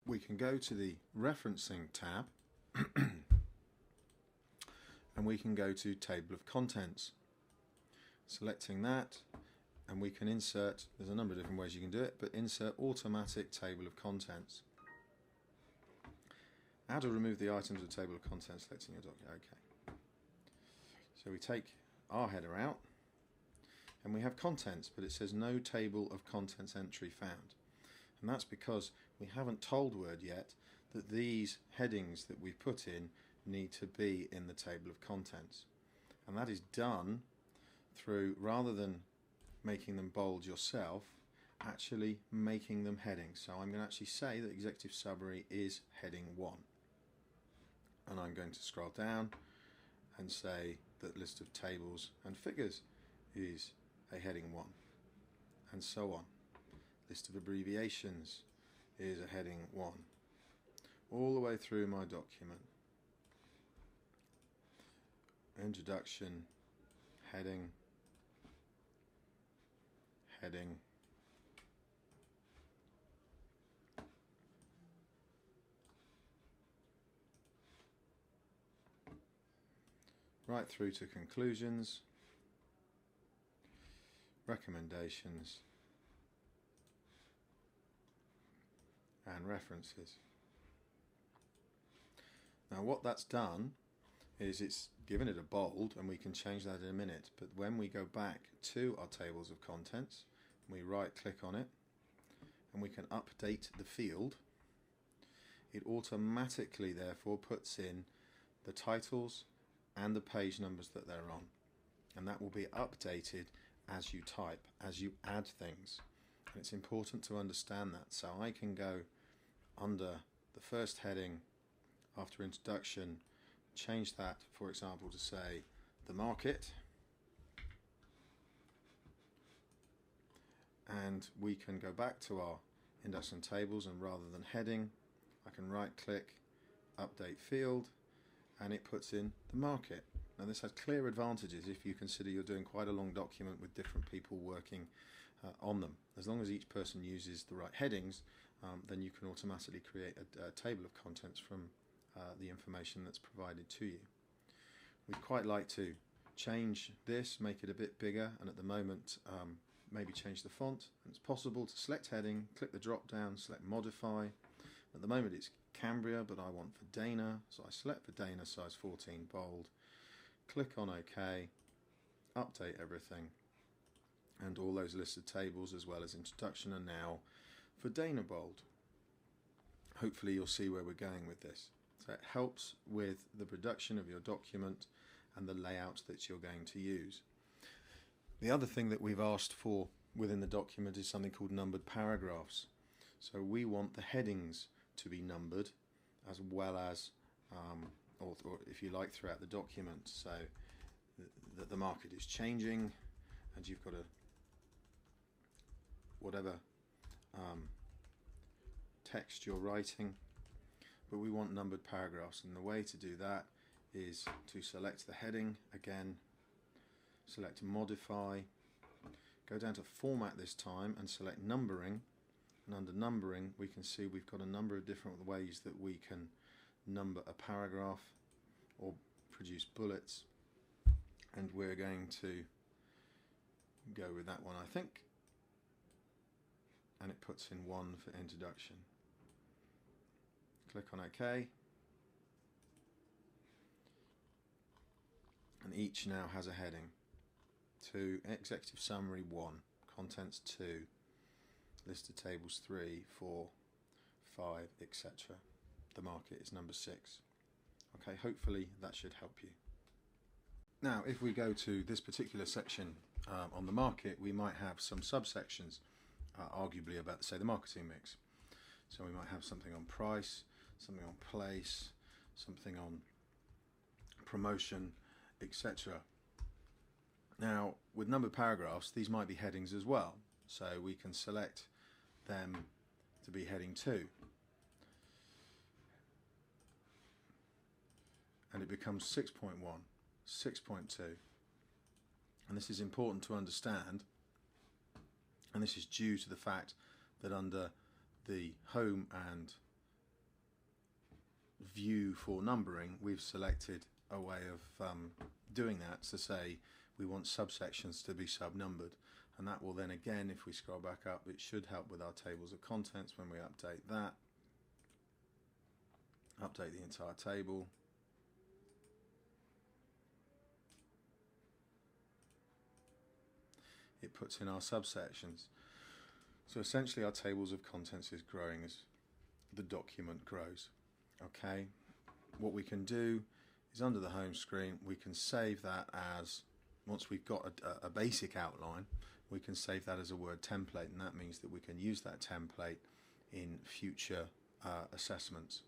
we can go to the referencing tab and we can go to table of contents. Selecting that, and we can insert, there's a number of different ways you can do it, but insert automatic table of contents. How to remove the items of the table of contents, selecting your document. Okay. So we take our header out and we have contents, but it says no table of contents entry found. And that's because we haven't told Word yet that these headings that we've put in need to be in the table of contents. And that is done through, rather than making them bold yourself, actually making them headings. So I'm going to actually say that executive summary is heading 1. And I'm going to scroll down and say that list of tables and figures is a heading 1, and so on. List of abbreviations is a heading 1, all the way through my document. Introduction, heading, heading, right through to conclusions, recommendations, and references. Now what that's done is it's given it a bold, and we can change that in a minute, but when we go back to our tables of contents, we right click on it and we can update the field, it automatically therefore puts in the titles and the page numbers that they're on, and that will be updated as you type, as you add things. And it's important to understand that. So I can go under the first heading after introduction, change that, for example, to say the market, and we can go back to our index and tables, and rather than heading, I can right click, update field, and it puts in the market. Now this has clear advantages if you consider you're doing quite a long document with different people working on them. As long as each person uses the right headings, then you can automatically create a table of contents from the information that's provided to you. We'd quite like to change this, make it a bit bigger, and at the moment maybe change the font. And it's possible to select heading, click the drop down, select modify. At the moment it's Cambria, but I want Verdana, so I select Verdana, size 14, bold, click on OK, update everything, and all those listed tables as well as introduction are now Verdana bold. Hopefully you'll see where we're going with this. So it helps with the production of your document and the layout that you're going to use. The other thing that we've asked for within the document is something called numbered paragraphs. So we want the headings to be numbered as well as, or if you like, throughout the document, so that the market is changing and you've got a whatever text you're writing, but we want numbered paragraphs, and the way to do that is to select the heading again, select modify, go down to format this time and select numbering, and under numbering we can see we've got a number of different ways that we can number a paragraph or produce bullets, and we're going to go with that one, I think, and it puts in 1 for introduction. Click on OK, and each now has a heading. 2, executive summary 1, contents 2, list of tables 3, 4, 5, etc. The market is number 6. Okay, hopefully that should help you. Now if we go to this particular section on the market, we might have some subsections arguably about, say, the marketing mix. So we might have something on price, something on place, something on promotion, etc. Now with numbered paragraphs, these might be headings as well, so we can select them to be heading 2, and it becomes 6.1, 6.2, and this is important to understand, and this is due to the fact that under the home and view for numbering, we've selected a way of doing that to say we want subsections to be sub-numbered, and that will then again, if we scroll back up, it should help with our tables of contents when we update that. Update the entire table. It puts in our subsections. So essentially our tables of contents is growing as the document grows. Okay, what we can do is under the home screen we can save that as, once we've got a basic outline, we can save that as a Word template, and that means that we can use that template in future assessments.